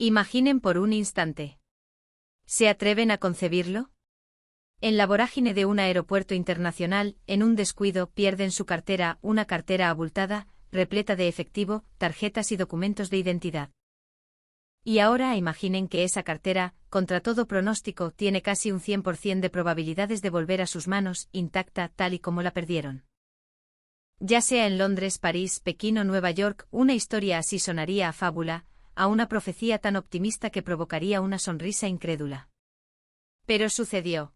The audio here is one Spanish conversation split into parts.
Imaginen por un instante. ¿Se atreven a concebirlo? En la vorágine de un aeropuerto internacional, en un descuido, pierden su cartera, una cartera abultada, repleta de efectivo, tarjetas y documentos de identidad. Y ahora imaginen que esa cartera, contra todo pronóstico, tiene casi un 100% de probabilidades de volver a sus manos, intacta, tal y como la perdieron. Ya sea en Londres, París, Pekín o Nueva York, una historia así sonaría a fábula, a una profecía tan optimista que provocaría una sonrisa incrédula. Pero sucedió.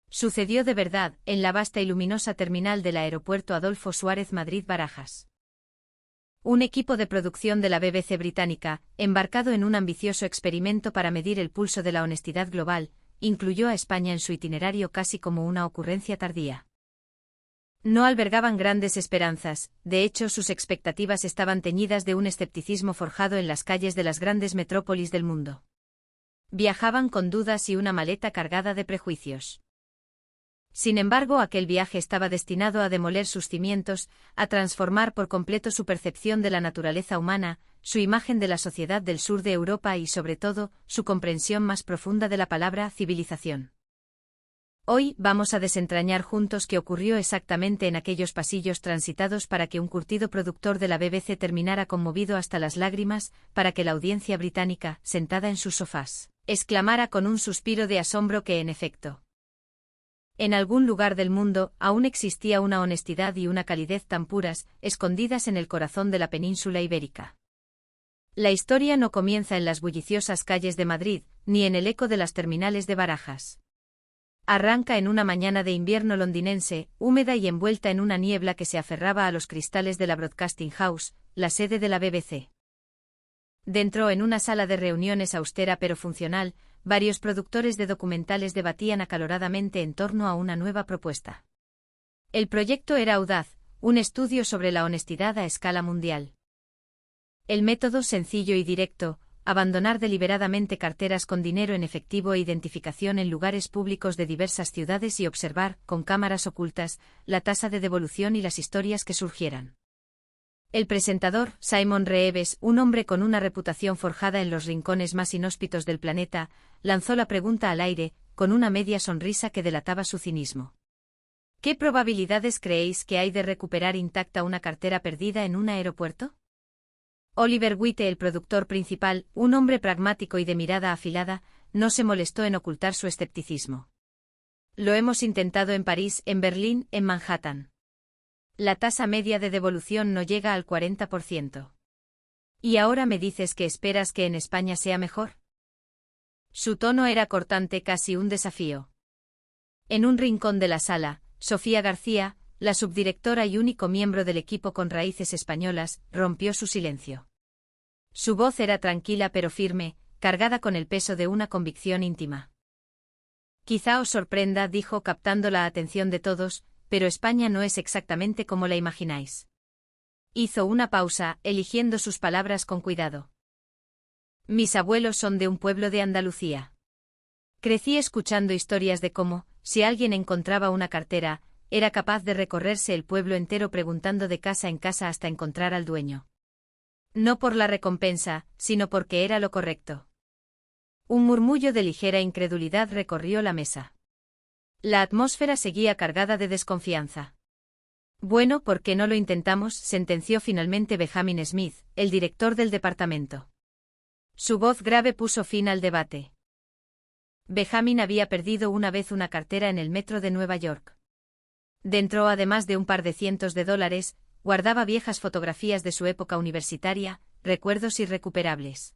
Sucedió de verdad, en la vasta y luminosa terminal del aeropuerto Adolfo Suárez Madrid-Barajas. Un equipo de producción de la BBC británica, embarcado en un ambicioso experimento para medir el pulso de la honestidad global, incluyó a España en su itinerario casi como una ocurrencia tardía. No albergaban grandes esperanzas, de hecho sus expectativas estaban teñidas de un escepticismo forjado en las calles de las grandes metrópolis del mundo. Viajaban con dudas y una maleta cargada de prejuicios. Sin embargo, aquel viaje estaba destinado a demoler sus cimientos, a transformar por completo su percepción de la naturaleza humana, su imagen de la sociedad del sur de Europa y, sobre todo, su comprensión más profunda de la palabra civilización. Hoy vamos a desentrañar juntos qué ocurrió exactamente en aquellos pasillos transitados para que un curtido productor de la BBC terminara conmovido hasta las lágrimas, para que la audiencia británica, sentada en sus sofás, exclamara con un suspiro de asombro que, en efecto, en algún lugar del mundo aún existía una honestidad y una calidez tan puras, escondidas en el corazón de la península ibérica. La historia no comienza en las bulliciosas calles de Madrid, ni en el eco de las terminales de Barajas. Arranca en una mañana de invierno londinense, húmeda y envuelta en una niebla que se aferraba a los cristales de la Broadcasting House, la sede de la BBC. Dentro, en una sala de reuniones austera pero funcional, varios productores de documentales debatían acaloradamente en torno a una nueva propuesta. El proyecto era audaz, un estudio sobre la honestidad a escala mundial. El método sencillo y directo, abandonar deliberadamente carteras con dinero en efectivo e identificación en lugares públicos de diversas ciudades y observar, con cámaras ocultas, la tasa de devolución y las historias que surgieran. El presentador, Simon Reeves, un hombre con una reputación forjada en los rincones más inhóspitos del planeta, lanzó la pregunta al aire, con una media sonrisa que delataba su cinismo. ¿Qué probabilidades creéis que hay de recuperar intacta una cartera perdida en un aeropuerto? Oliver Witte, el productor principal, un hombre pragmático y de mirada afilada, no se molestó en ocultar su escepticismo. Lo hemos intentado en París, en Berlín, en Manhattan. La tasa media de devolución no llega al 40%. ¿Y ahora me dices que esperas que en España sea mejor? Su tono era cortante, casi un desafío. En un rincón de la sala, Sofía García, la subdirectora y único miembro del equipo con raíces españolas, rompió su silencio. Su voz era tranquila pero firme, cargada con el peso de una convicción íntima. Quizá os sorprenda, dijo captando la atención de todos, pero España no es exactamente como la imagináis. Hizo una pausa, eligiendo sus palabras con cuidado. Mis abuelos son de un pueblo de Andalucía. Crecí escuchando historias de cómo, si alguien encontraba una cartera, era capaz de recorrerse el pueblo entero preguntando de casa en casa hasta encontrar al dueño. No por la recompensa, sino porque era lo correcto. Un murmullo de ligera incredulidad recorrió la mesa. La atmósfera seguía cargada de desconfianza. Bueno, ¿por qué no lo intentamos?, sentenció finalmente Benjamin Smith, el director del departamento. Su voz grave puso fin al debate. Benjamin había perdido una vez una cartera en el metro de Nueva York. Dentro, además de un par de cientos de dólares, guardaba viejas fotografías de su época universitaria, recuerdos irrecuperables.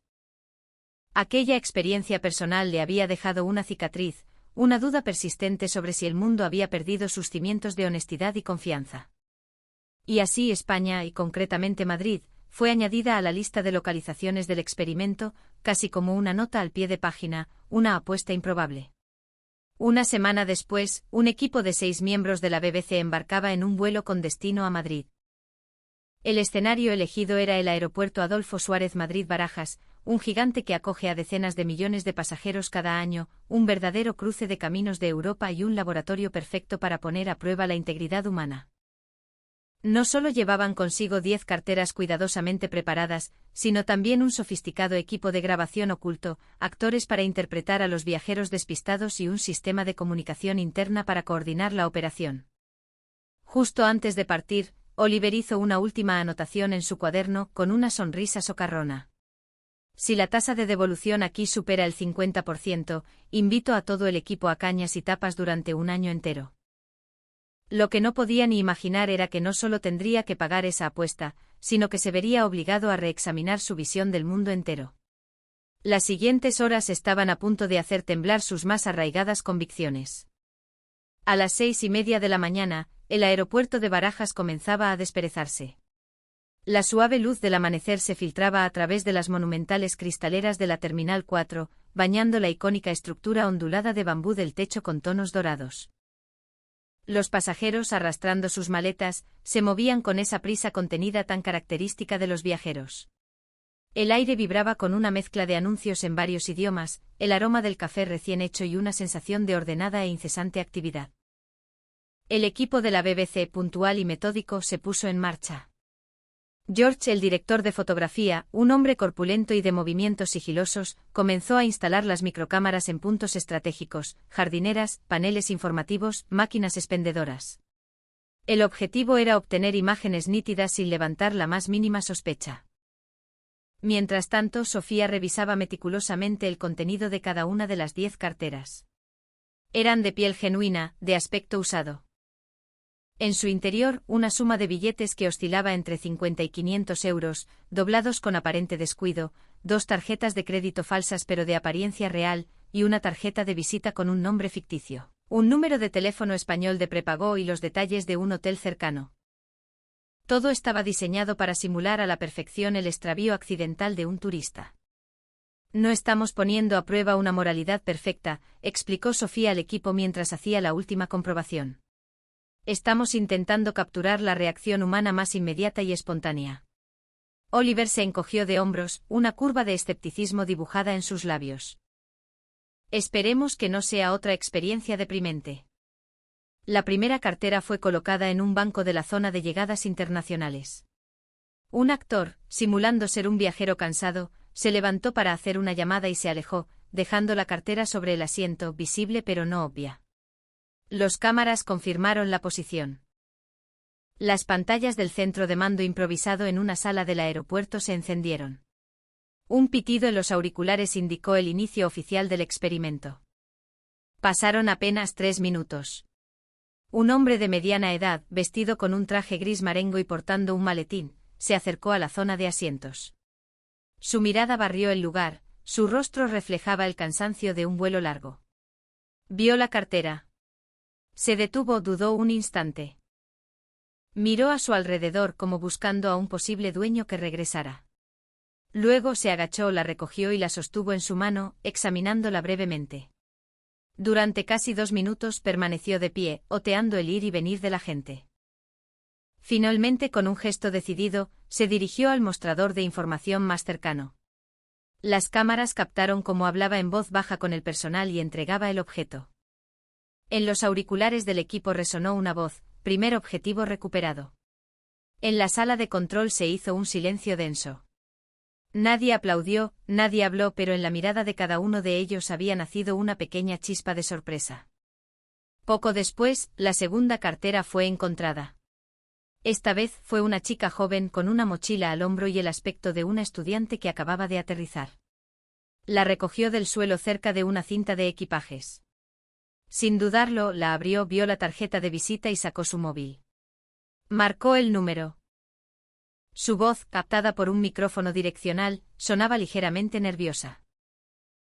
Aquella experiencia personal le había dejado una cicatriz, una duda persistente sobre si el mundo había perdido sus cimientos de honestidad y confianza. Y así España, y concretamente Madrid, fue añadida a la lista de localizaciones del experimento, casi como una nota al pie de página, una apuesta improbable. Una semana después, un equipo de 6 miembros de la BBC embarcaba en un vuelo con destino a Madrid. El escenario elegido era el aeropuerto Adolfo Suárez Madrid-Barajas, un gigante que acoge a decenas de millones de pasajeros cada año, un verdadero cruce de caminos de Europa y un laboratorio perfecto para poner a prueba la integridad humana. No solo llevaban consigo 10 carteras cuidadosamente preparadas, sino también un sofisticado equipo de grabación oculto, actores para interpretar a los viajeros despistados y un sistema de comunicación interna para coordinar la operación. Justo antes de partir, Oliver hizo una última anotación en su cuaderno con una sonrisa socarrona. Si la tasa de devolución aquí supera el 50%, invito a todo el equipo a cañas y tapas durante un año entero. Lo que no podía ni imaginar era que no solo tendría que pagar esa apuesta, sino que se vería obligado a reexaminar su visión del mundo entero. Las siguientes horas estaban a punto de hacer temblar sus más arraigadas convicciones. A las 6:30 de la mañana, el aeropuerto de Barajas comenzaba a desperezarse. La suave luz del amanecer se filtraba a través de las monumentales cristaleras de la Terminal 4, bañando la icónica estructura ondulada de bambú del techo con tonos dorados. Los pasajeros, arrastrando sus maletas, se movían con esa prisa contenida tan característica de los viajeros. El aire vibraba con una mezcla de anuncios en varios idiomas, el aroma del café recién hecho y una sensación de ordenada e incesante actividad. El equipo de la BBC, puntual y metódico, se puso en marcha. George, el director de fotografía, un hombre corpulento y de movimientos sigilosos, comenzó a instalar las microcámaras en puntos estratégicos, jardineras, paneles informativos, máquinas expendedoras. El objetivo era obtener imágenes nítidas sin levantar la más mínima sospecha. Mientras tanto, Sofía revisaba meticulosamente el contenido de cada una de las 10 carteras. Eran de piel genuina, de aspecto usado. En su interior, una suma de billetes que oscilaba entre 50 y 500 euros, doblados con aparente descuido, 2 tarjetas de crédito falsas pero de apariencia real, y una tarjeta de visita con un nombre ficticio, un número de teléfono español de prepago y los detalles de un hotel cercano. Todo estaba diseñado para simular a la perfección el extravío accidental de un turista. No estamos poniendo a prueba una moralidad perfecta, explicó Sofía al equipo mientras hacía la última comprobación. Estamos intentando capturar la reacción humana más inmediata y espontánea. Oliver se encogió de hombros, una curva de escepticismo dibujada en sus labios. Esperemos que no sea otra experiencia deprimente. La primera cartera fue colocada en un banco de la zona de llegadas internacionales. Un actor, simulando ser un viajero cansado, se levantó para hacer una llamada y se alejó, dejando la cartera sobre el asiento, visible pero no obvia. Los cámaras confirmaron la posición. Las pantallas del centro de mando improvisado en una sala del aeropuerto se encendieron. Un pitido en los auriculares indicó el inicio oficial del experimento. Pasaron apenas 3 minutos. Un hombre de mediana edad, vestido con un traje gris marengo y portando un maletín, se acercó a la zona de asientos. Su mirada barrió el lugar, su rostro reflejaba el cansancio de un vuelo largo. Vio la cartera. Se detuvo, dudó un instante. Miró a su alrededor como buscando a un posible dueño que regresara. Luego se agachó, la recogió y la sostuvo en su mano, examinándola brevemente. Durante casi 2 minutos permaneció de pie, oteando el ir y venir de la gente. Finalmente, con un gesto decidido, se dirigió al mostrador de información más cercano. Las cámaras captaron cómo hablaba en voz baja con el personal y entregaba el objeto. En los auriculares del equipo resonó una voz: primer objetivo recuperado. En la sala de control se hizo un silencio denso. Nadie aplaudió, nadie habló, pero en la mirada de cada uno de ellos había nacido una pequeña chispa de sorpresa. Poco después, la segunda cartera fue encontrada. Esta vez fue una chica joven con una mochila al hombro y el aspecto de una estudiante que acababa de aterrizar. La recogió del suelo cerca de una cinta de equipajes. Sin dudarlo, la abrió, vio la tarjeta de visita y sacó su móvil. Marcó el número. Su voz, captada por un micrófono direccional, sonaba ligeramente nerviosa.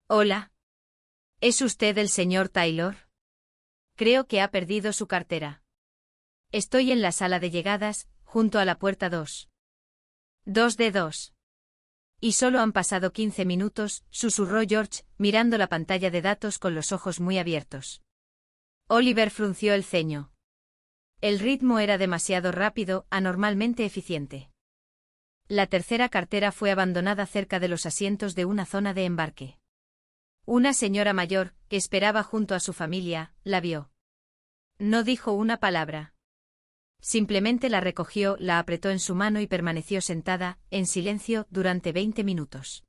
Hola. ¿Es usted el señor Taylor? Creo que ha perdido su cartera. Estoy en la sala de llegadas, junto a la puerta 2. 2D2. Y solo han pasado 15 minutos, susurró George, mirando la pantalla de datos con los ojos muy abiertos. Oliver frunció el ceño. El ritmo era demasiado rápido, anormalmente eficiente. La tercera cartera fue abandonada cerca de los asientos de una zona de embarque. Una señora mayor, que esperaba junto a su familia, la vio. No dijo una palabra. Simplemente la recogió, la apretó en su mano y permaneció sentada, en silencio, durante 20 minutos.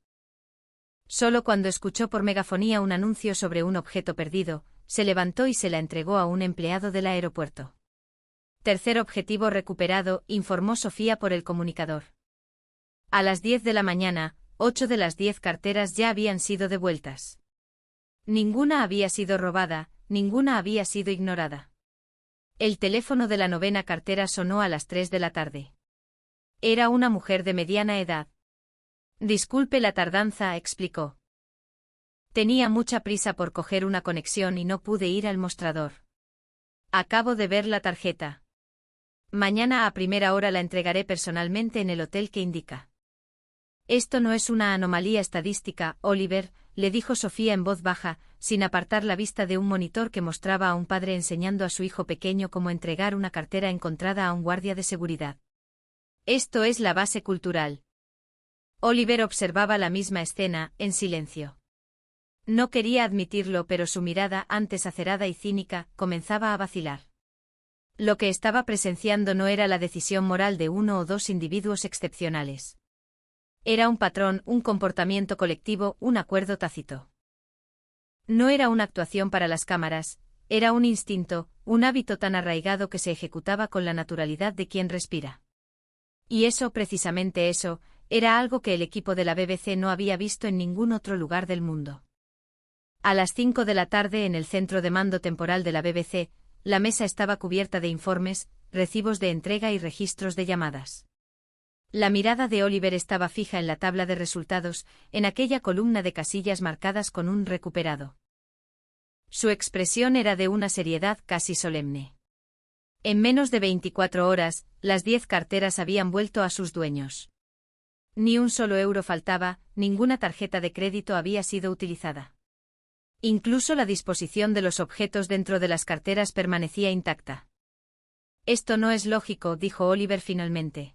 Solo cuando escuchó por megafonía un anuncio sobre un objeto perdido, se levantó y se la entregó a un empleado del aeropuerto. Tercer objetivo recuperado, informó Sofía por el comunicador. A las 10 de la mañana, 8 de las 10 carteras ya habían sido devueltas. Ninguna había sido robada, ninguna había sido ignorada. El teléfono de la 9ª cartera sonó a las 3 de la tarde. Era una mujer de mediana edad. Disculpe la tardanza, explicó. Tenía mucha prisa por coger una conexión y no pude ir al mostrador. Acabo de ver la tarjeta. Mañana a primera hora la entregaré personalmente en el hotel que indica. Esto no es una anomalía estadística, Oliver, le dijo Sofía en voz baja, sin apartar la vista de un monitor que mostraba a un padre enseñando a su hijo pequeño cómo entregar una cartera encontrada a un guardia de seguridad. Esto es la base cultural. Oliver observaba la misma escena, en silencio. No quería admitirlo, pero su mirada, antes acerada y cínica, comenzaba a vacilar. Lo que estaba presenciando no era la decisión moral de uno o dos individuos excepcionales. Era un patrón, un comportamiento colectivo, un acuerdo tácito. No era una actuación para las cámaras, era un instinto, un hábito tan arraigado que se ejecutaba con la naturalidad de quien respira. Y eso, precisamente eso, era algo que el equipo de la BBC no había visto en ningún otro lugar del mundo. A las 5 de la tarde en el centro de mando temporal de la BBC, la mesa estaba cubierta de informes, recibos de entrega y registros de llamadas. La mirada de Oliver estaba fija en la tabla de resultados, en aquella columna de casillas marcadas con un recuperado. Su expresión era de una seriedad casi solemne. En menos de 24 horas, las 10 carteras habían vuelto a sus dueños. Ni un solo euro faltaba, ninguna tarjeta de crédito había sido utilizada. Incluso la disposición de los objetos dentro de las carteras permanecía intacta. Esto no es lógico, dijo Oliver finalmente.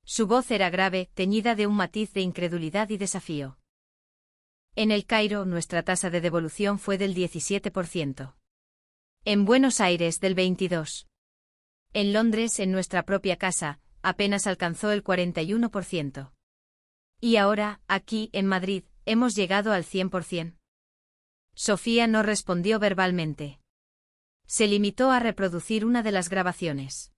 Su voz era grave, teñida de un matiz de incredulidad y desafío. En El Cairo, nuestra tasa de devolución fue del 17%. En Buenos Aires, del 22%. En Londres, en nuestra propia casa, apenas alcanzó el 41%. Y ahora, aquí, en Madrid, hemos llegado al 100%. Sofía no respondió verbalmente. Se limitó a reproducir una de las grabaciones.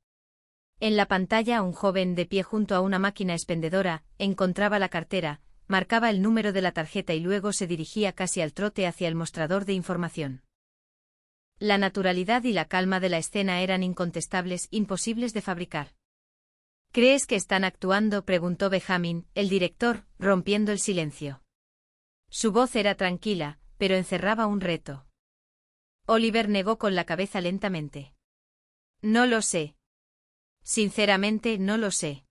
En la pantalla, un joven de pie junto a una máquina expendedora, encontraba la cartera, marcaba el número de la tarjeta y luego se dirigía casi al trote hacia el mostrador de información. La naturalidad y la calma de la escena eran incontestables, imposibles de fabricar. ¿Crees que están actuando?, preguntó Benjamin, el director, rompiendo el silencio. Su voz era tranquila, pero encerraba un reto. Oliver negó con la cabeza lentamente. No lo sé. Sinceramente, no lo sé.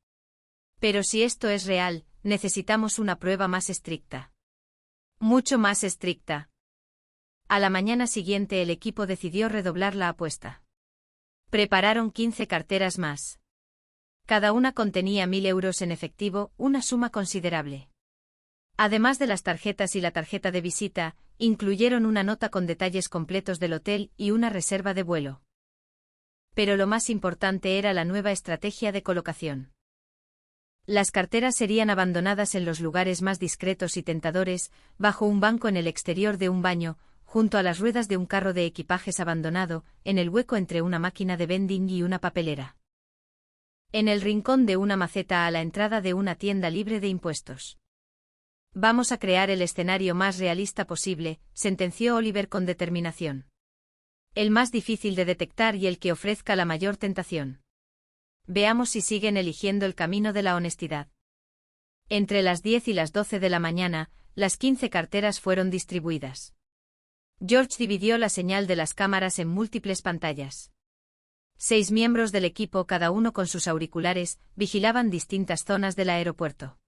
Pero si esto es real, necesitamos una prueba más estricta. Mucho más estricta. A la mañana siguiente el equipo decidió redoblar la apuesta. Prepararon 15 carteras más. Cada una contenía 1.000 euros en efectivo, una suma considerable. Además de las tarjetas y la tarjeta de visita, incluyeron una nota con detalles completos del hotel y una reserva de vuelo. Pero lo más importante era la nueva estrategia de colocación. Las carteras serían abandonadas en los lugares más discretos y tentadores, bajo un banco en el exterior de un baño, junto a las ruedas de un carro de equipajes abandonado, en el hueco entre una máquina de vending y una papelera. En el rincón de una maceta a la entrada de una tienda libre de impuestos. Vamos a crear el escenario más realista posible, sentenció Oliver con determinación. El más difícil de detectar y el que ofrezca la mayor tentación. Veamos si siguen eligiendo el camino de la honestidad. Entre las 10 y las 12 de la mañana, las 15 carteras fueron distribuidas. George dividió la señal de las cámaras en múltiples pantallas. 6 miembros del equipo, cada uno con sus auriculares, vigilaban distintas zonas del aeropuerto.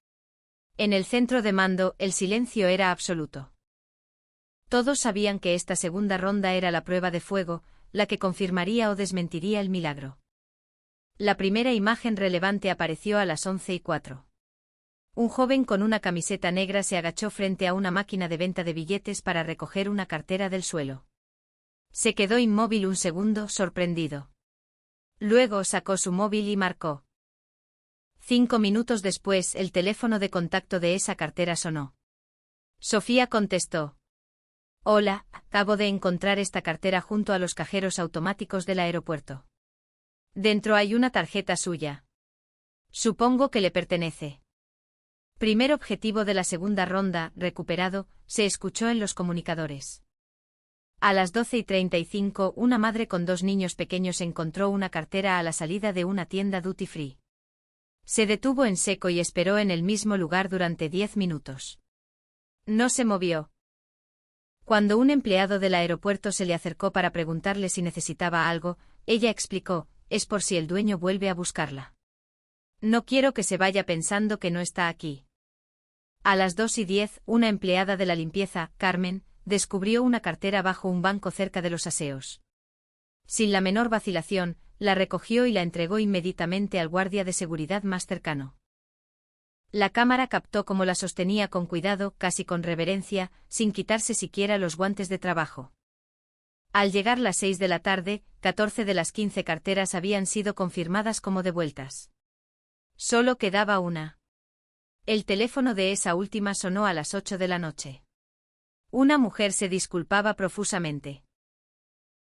En el centro de mando, el silencio era absoluto. Todos sabían que esta segunda ronda era la prueba de fuego, la que confirmaría o desmentiría el milagro. La primera imagen relevante apareció a las 11:04. Un joven con una camiseta negra se agachó frente a una máquina de venta de billetes para recoger una cartera del suelo. Se quedó inmóvil un segundo, sorprendido. Luego sacó su móvil y marcó. 5 minutos después, el teléfono de contacto de esa cartera sonó. Sofía contestó. Hola, acabo de encontrar esta cartera junto a los cajeros automáticos del aeropuerto. Dentro hay una tarjeta suya. Supongo que le pertenece. Primer objetivo de la segunda ronda, recuperado, se escuchó en los comunicadores. A las 12:35, una madre con 2 niños pequeños encontró una cartera a la salida de una tienda duty free. Se detuvo en seco y esperó en el mismo lugar durante 10 minutos. No se movió. Cuando un empleado del aeropuerto se le acercó para preguntarle si necesitaba algo, ella explicó, es por si el dueño vuelve a buscarla. No quiero que se vaya pensando que no está aquí. A las 2:10, una empleada de la limpieza, Carmen, descubrió una cartera bajo un banco cerca de los aseos. Sin la menor vacilación, la recogió y la entregó inmediatamente al guardia de seguridad más cercano. La cámara captó cómo la sostenía con cuidado, casi con reverencia, sin quitarse siquiera los guantes de trabajo. Al llegar las 6 de la tarde, 14 de las 15 carteras habían sido confirmadas como devueltas. Solo quedaba una. El teléfono de esa última sonó a las 8 de la noche. Una mujer se disculpaba profusamente.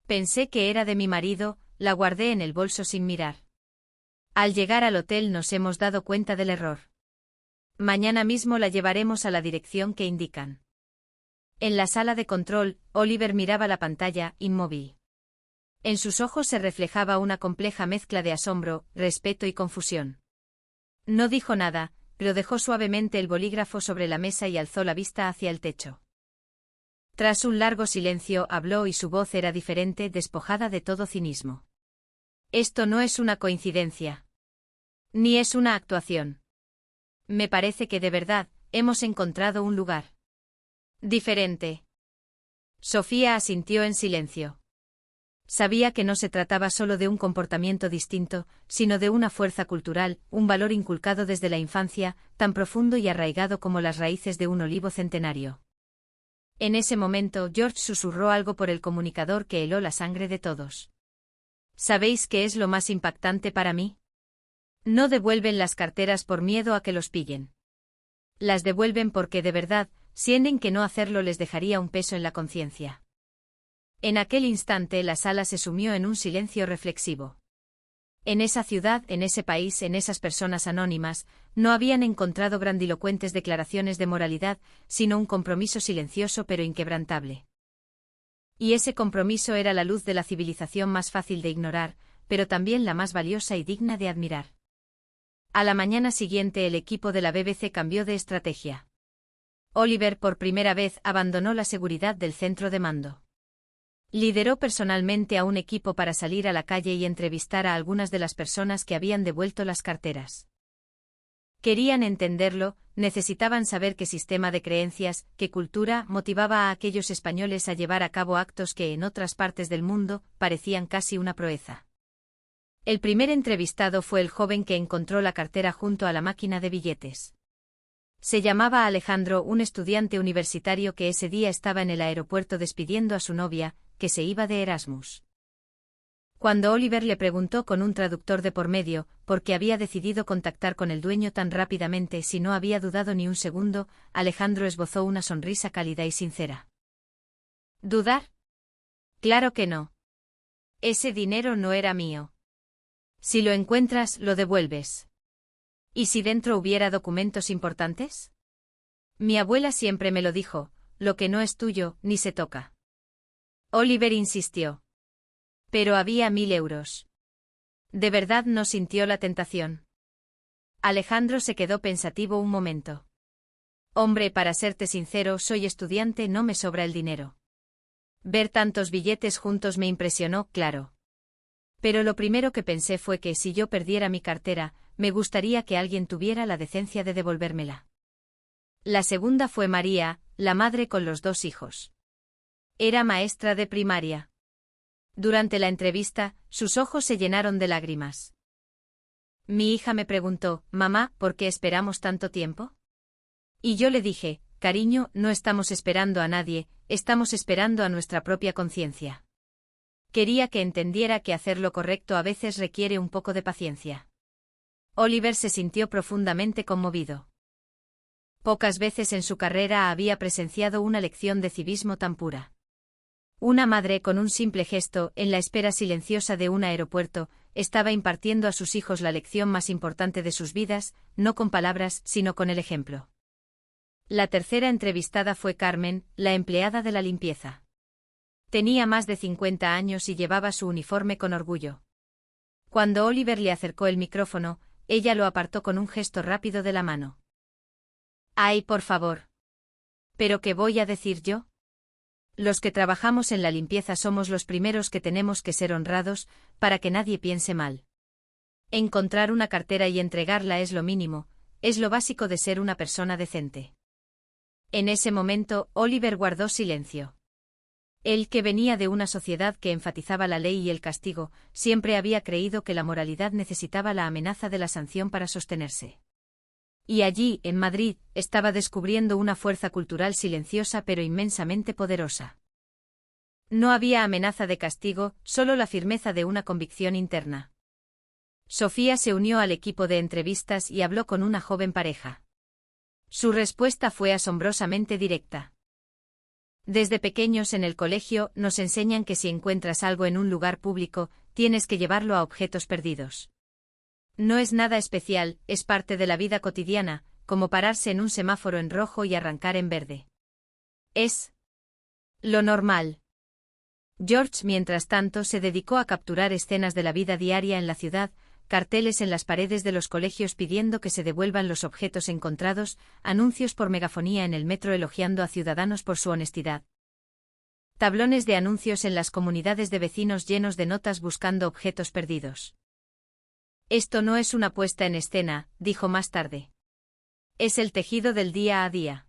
Pensé que era de mi marido, la guardé en el bolso sin mirar. Al llegar al hotel nos hemos dado cuenta del error. Mañana mismo la llevaremos a la dirección que indican. En la sala de control, Oliver miraba la pantalla, inmóvil. En sus ojos se reflejaba una compleja mezcla de asombro, respeto y confusión. No dijo nada, pero dejó suavemente el bolígrafo sobre la mesa y alzó la vista hacia el techo. Tras un largo silencio habló y su voz era diferente, despojada de todo cinismo. Esto no es una coincidencia. Ni es una actuación. Me parece que de verdad, hemos encontrado un lugar diferente. Sofía asintió en silencio. Sabía que no se trataba solo de un comportamiento distinto, sino de una fuerza cultural, un valor inculcado desde la infancia, tan profundo y arraigado como las raíces de un olivo centenario. En ese momento, George susurró algo por el comunicador que heló la sangre de todos. ¿Sabéis qué es lo más impactante para mí? No devuelven las carteras por miedo a que los pillen. Las devuelven porque de verdad, sienten que no hacerlo les dejaría un peso en la conciencia. En aquel instante la sala se sumió en un silencio reflexivo. En esa ciudad, en ese país, en esas personas anónimas, no habían encontrado grandilocuentes declaraciones de moralidad, sino un compromiso silencioso pero inquebrantable. Y ese compromiso era la luz de la civilización más fácil de ignorar, pero también la más valiosa y digna de admirar. A la mañana siguiente el equipo de la BBC cambió de estrategia. Oliver por primera vez abandonó la seguridad del centro de mando. Lideró personalmente a un equipo para salir a la calle y entrevistar a algunas de las personas que habían devuelto las carteras. Querían entenderlo, necesitaban saber qué sistema de creencias, qué cultura motivaba a aquellos españoles a llevar a cabo actos que en otras partes del mundo parecían casi una proeza. El primer entrevistado fue el joven que encontró la cartera junto a la máquina de billetes. Se llamaba Alejandro, un estudiante universitario que ese día estaba en el aeropuerto despidiendo a su novia, que se iba de Erasmus. Cuando Oliver le preguntó con un traductor de por medio, por qué había decidido contactar con el dueño tan rápidamente si no había dudado ni un segundo, Alejandro esbozó una sonrisa cálida y sincera. ¿Dudar? Claro que no. Ese dinero no era mío. Si lo encuentras, lo devuelves. ¿Y si dentro hubiera documentos importantes? Mi abuela siempre me lo dijo, lo que no es tuyo, ni se toca. Oliver insistió. Pero había 1000 euros. ¿De verdad no sintió la tentación? Alejandro se quedó pensativo un momento. Hombre, para serte sincero, soy estudiante, no me sobra el dinero. Ver tantos billetes juntos me impresionó, claro. Pero lo primero que pensé fue que si yo perdiera mi cartera, me gustaría que alguien tuviera la decencia de devolvérmela. La segunda fue María, la madre con los 2 hijos. Era maestra de primaria. Durante la entrevista, sus ojos se llenaron de lágrimas. Mi hija me preguntó, mamá, ¿por qué esperamos tanto tiempo? Y yo le dije, cariño, no estamos esperando a nadie, estamos esperando a nuestra propia conciencia. Quería que entendiera que hacer lo correcto a veces requiere un poco de paciencia. Oliver se sintió profundamente conmovido. Pocas veces en su carrera había presenciado una lección de civismo tan pura. Una madre con un simple gesto, en la espera silenciosa de un aeropuerto, estaba impartiendo a sus hijos la lección más importante de sus vidas, no con palabras, sino con el ejemplo. La tercera entrevistada fue Carmen, la empleada de la limpieza. Tenía más de 50 años y llevaba su uniforme con orgullo. Cuando Oliver le acercó el micrófono, ella lo apartó con un gesto rápido de la mano. ¡Ay, por favor! ¿Pero qué voy a decir yo? Los que trabajamos en la limpieza somos los primeros que tenemos que ser honrados, para que nadie piense mal. Encontrar una cartera y entregarla es lo mínimo, es lo básico de ser una persona decente. En ese momento, Oliver guardó silencio. Él, que venía de una sociedad que enfatizaba la ley y el castigo, siempre había creído que la moralidad necesitaba la amenaza de la sanción para sostenerse. Y allí, en Madrid, estaba descubriendo una fuerza cultural silenciosa pero inmensamente poderosa. No había amenaza de castigo, solo la firmeza de una convicción interna. Sofía se unió al equipo de entrevistas y habló con una joven pareja. Su respuesta fue asombrosamente directa. Desde pequeños en el colegio nos enseñan que si encuentras algo en un lugar público, tienes que llevarlo a objetos perdidos. No es nada especial, es parte de la vida cotidiana, como pararse en un semáforo en rojo y arrancar en verde. Es lo normal. George, mientras tanto, se dedicó a capturar escenas de la vida diaria en la ciudad, carteles en las paredes de los colegios pidiendo que se devuelvan los objetos encontrados, anuncios por megafonía en el metro elogiando a ciudadanos por su honestidad. Tablones de anuncios en las comunidades de vecinos llenos de notas buscando objetos perdidos. Esto no es una puesta en escena, dijo más tarde. Es el tejido del día a día.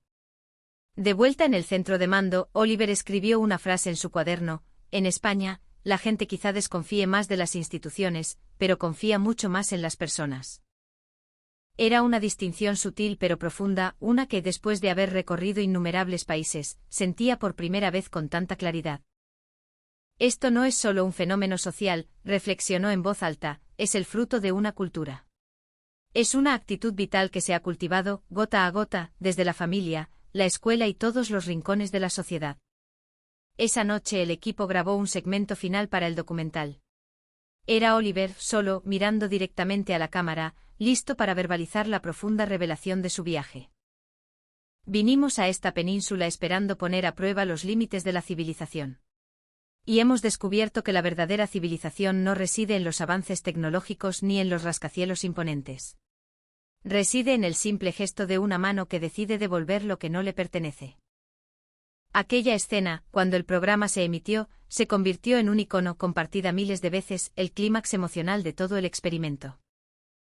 De vuelta en el centro de mando, Oliver escribió una frase en su cuaderno: en España, la gente quizá desconfíe más de las instituciones, pero confía mucho más en las personas. Era una distinción sutil pero profunda, una que, después de haber recorrido innumerables países, sentía por primera vez con tanta claridad. Esto no es solo un fenómeno social, reflexionó en voz alta, es el fruto de una cultura. Es una actitud vital que se ha cultivado, gota a gota, desde la familia, la escuela y todos los rincones de la sociedad. Esa noche el equipo grabó un segmento final para el documental. Era Oliver, solo, mirando directamente a la cámara, listo para verbalizar la profunda revelación de su viaje. Vinimos a esta península esperando poner a prueba los límites de la civilización. Y hemos descubierto que la verdadera civilización no reside en los avances tecnológicos ni en los rascacielos imponentes. Reside en el simple gesto de una mano que decide devolver lo que no le pertenece. Aquella escena, cuando el programa se emitió, se convirtió en un icono compartida miles de veces, el clímax emocional de todo el experimento.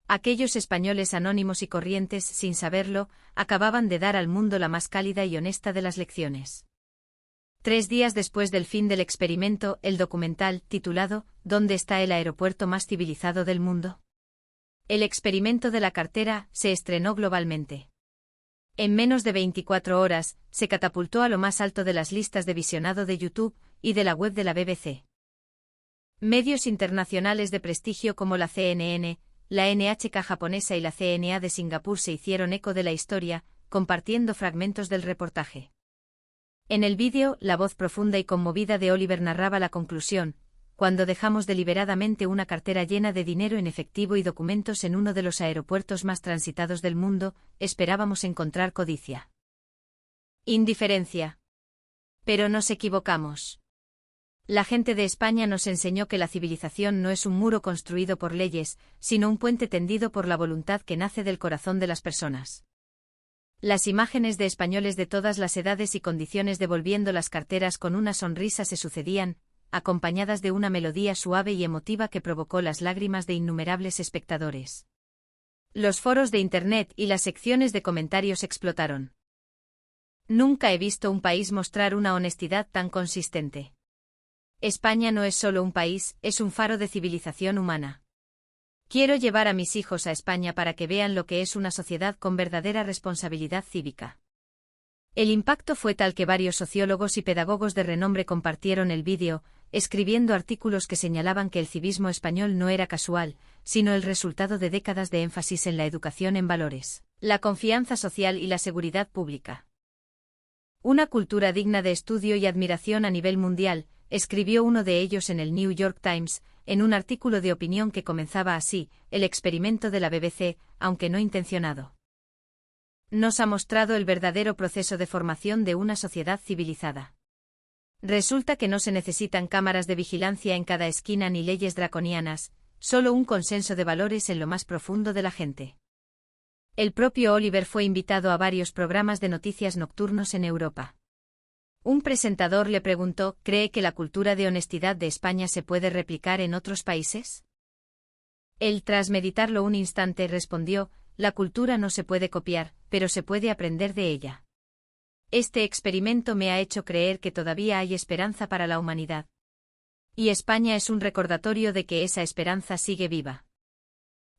Aquellos españoles anónimos y corrientes, sin saberlo, acababan de dar al mundo la más cálida y honesta de las lecciones. 3 días después del fin del experimento, el documental, titulado ¿Dónde está el aeropuerto más civilizado del mundo?, el experimento de la cartera, se estrenó globalmente. En menos de 24 horas, se catapultó a lo más alto de las listas de visionado de YouTube y de la web de la BBC. Medios internacionales de prestigio como la CNN, la NHK japonesa y la CNA de Singapur se hicieron eco de la historia, compartiendo fragmentos del reportaje. En el vídeo, la voz profunda y conmovida de Oliver narraba la conclusión: cuando dejamos deliberadamente una cartera llena de dinero en efectivo y documentos en uno de los aeropuertos más transitados del mundo, esperábamos encontrar codicia. Indiferencia. Pero nos equivocamos. La gente de España nos enseñó que la civilización no es un muro construido por leyes, sino un puente tendido por la voluntad que nace del corazón de las personas. Las imágenes de españoles de todas las edades y condiciones devolviendo las carteras con una sonrisa se sucedían, acompañadas de una melodía suave y emotiva que provocó las lágrimas de innumerables espectadores. Los foros de Internet y las secciones de comentarios explotaron. Nunca he visto un país mostrar una honestidad tan consistente. España no es solo un país, es un faro de civilización humana. Quiero llevar a mis hijos a España para que vean lo que es una sociedad con verdadera responsabilidad cívica. El impacto fue tal que varios sociólogos y pedagogos de renombre compartieron el vídeo, escribiendo artículos que señalaban que el civismo español no era casual, sino el resultado de décadas de énfasis en la educación en valores, la confianza social y la seguridad pública. Una cultura digna de estudio y admiración a nivel mundial, escribió uno de ellos en el New York Times, en un artículo de opinión que comenzaba así: el experimento de la BBC, aunque no intencionado, nos ha mostrado el verdadero proceso de formación de una sociedad civilizada. Resulta que no se necesitan cámaras de vigilancia en cada esquina ni leyes draconianas, solo un consenso de valores en lo más profundo de la gente. El propio Oliver fue invitado a varios programas de noticias nocturnos en Europa. Un presentador le preguntó: ¿cree que la cultura de honestidad de España se puede replicar en otros países? Él, tras meditarlo un instante, respondió: la cultura no se puede copiar, pero se puede aprender de ella. Este experimento me ha hecho creer que todavía hay esperanza para la humanidad. Y España es un recordatorio de que esa esperanza sigue viva.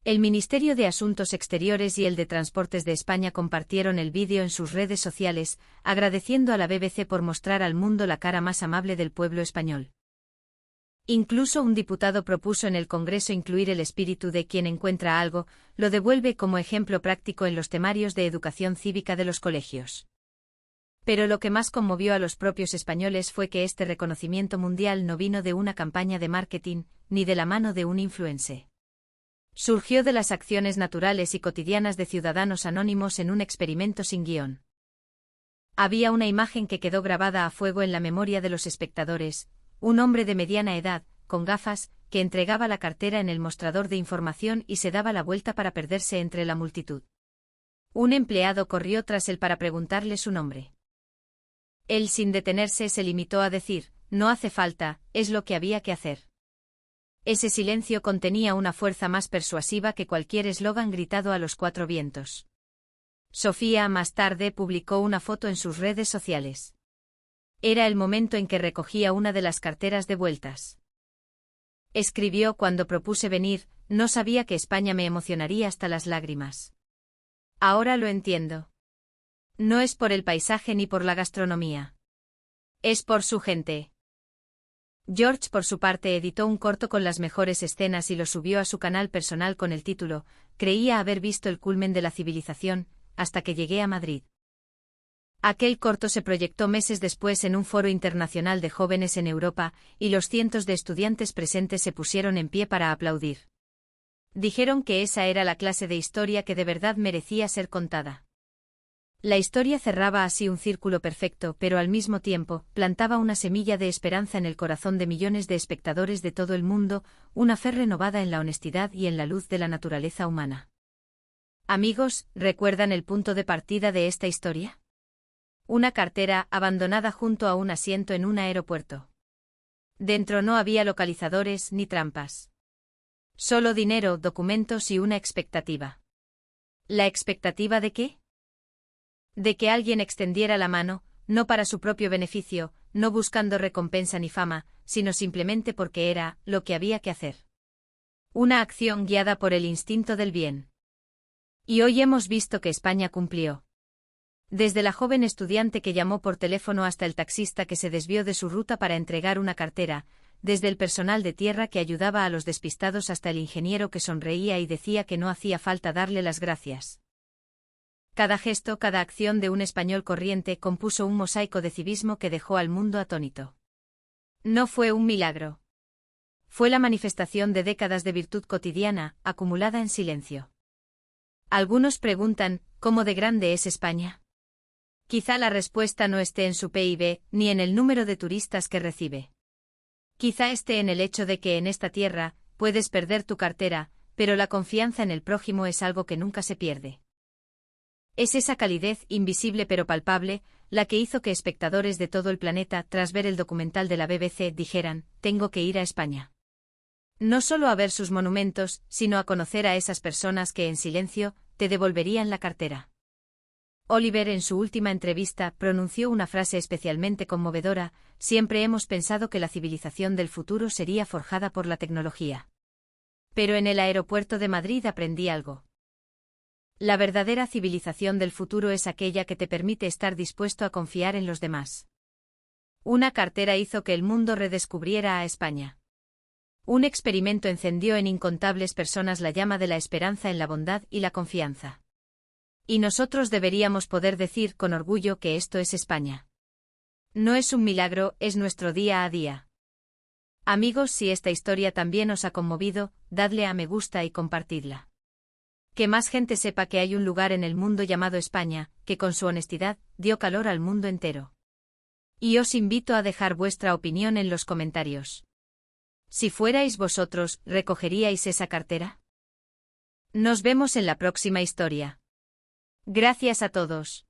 El Ministerio de Asuntos Exteriores y el de Transportes de España compartieron el vídeo en sus redes sociales, agradeciendo a la BBC por mostrar al mundo la cara más amable del pueblo español. Incluso un diputado propuso en el Congreso incluir el espíritu de quien encuentra algo, lo devuelve como ejemplo práctico en los temarios de educación cívica de los colegios. Pero lo que más conmovió a los propios españoles fue que este reconocimiento mundial no vino de una campaña de marketing, ni de la mano de un influencer. Surgió de las acciones naturales y cotidianas de ciudadanos anónimos en un experimento sin guión. Había una imagen que quedó grabada a fuego en la memoria de los espectadores: un hombre de mediana edad, con gafas, que entregaba la cartera en el mostrador de información y se daba la vuelta para perderse entre la multitud. Un empleado corrió tras él para preguntarle su nombre. Él, sin detenerse, se limitó a decir: no hace falta, es lo que había que hacer. Ese silencio contenía una fuerza más persuasiva que cualquier eslogan gritado a los cuatro vientos. Sofía más tarde publicó una foto en sus redes sociales. Era el momento en que recogía una de las carteras devueltas. Escribió: cuando propuse venir, no sabía que España me emocionaría hasta las lágrimas. Ahora lo entiendo. No es por el paisaje ni por la gastronomía. Es por su gente. George, por su parte, editó un corto con las mejores escenas y lo subió a su canal personal con el título: creía haber visto el culmen de la civilización, hasta que llegué a Madrid. Aquel corto se proyectó meses después en un foro internacional de jóvenes en Europa, y los cientos de estudiantes presentes se pusieron en pie para aplaudir. Dijeron que esa era la clase de historia que de verdad merecía ser contada. La historia cerraba así un círculo perfecto, pero al mismo tiempo, plantaba una semilla de esperanza en el corazón de millones de espectadores de todo el mundo, una fe renovada en la honestidad y en la luz de la naturaleza humana. Amigos, ¿recuerdan el punto de partida de esta historia? Una cartera abandonada junto a un asiento en un aeropuerto. Dentro no había localizadores ni trampas. Solo dinero, documentos y una expectativa. ¿La expectativa de qué? De que alguien extendiera la mano, no para su propio beneficio, no buscando recompensa ni fama, sino simplemente porque era lo que había que hacer. Una acción guiada por el instinto del bien. Y hoy hemos visto que España cumplió. Desde la joven estudiante que llamó por teléfono hasta el taxista que se desvió de su ruta para entregar una cartera, desde el personal de tierra que ayudaba a los despistados hasta el ingeniero que sonreía y decía que no hacía falta darle las gracias. Cada gesto, cada acción de un español corriente compuso un mosaico de civismo que dejó al mundo atónito. No fue un milagro. Fue la manifestación de décadas de virtud cotidiana, acumulada en silencio. Algunos preguntan: ¿cómo de grande es España? Quizá la respuesta no esté en su PIB, ni en el número de turistas que recibe. Quizá esté en el hecho de que en esta tierra, puedes perder tu cartera, pero la confianza en el prójimo es algo que nunca se pierde. Es esa calidez, invisible pero palpable, la que hizo que espectadores de todo el planeta, tras ver el documental de la BBC, dijeran: tengo que ir a España. No solo a ver sus monumentos, sino a conocer a esas personas que en silencio, te devolverían la cartera. Oliver, en su última entrevista, pronunció una frase especialmente conmovedora: siempre hemos pensado que la civilización del futuro sería forjada por la tecnología. Pero en el aeropuerto de Madrid aprendí algo. La verdadera civilización del futuro es aquella que te permite estar dispuesto a confiar en los demás. Una cartera hizo que el mundo redescubriera a España. Un experimento encendió en incontables personas la llama de la esperanza en la bondad y la confianza. Y nosotros deberíamos poder decir con orgullo que esto es España. No es un milagro, es nuestro día a día. Amigos, si esta historia también os ha conmovido, dadle a me gusta y compartidla. Que más gente sepa que hay un lugar en el mundo llamado España, que con su honestidad, dio calor al mundo entero. Y os invito a dejar vuestra opinión en los comentarios. Si fuerais vosotros, ¿recogeríais esa cartera? Nos vemos en la próxima historia. Gracias a todos.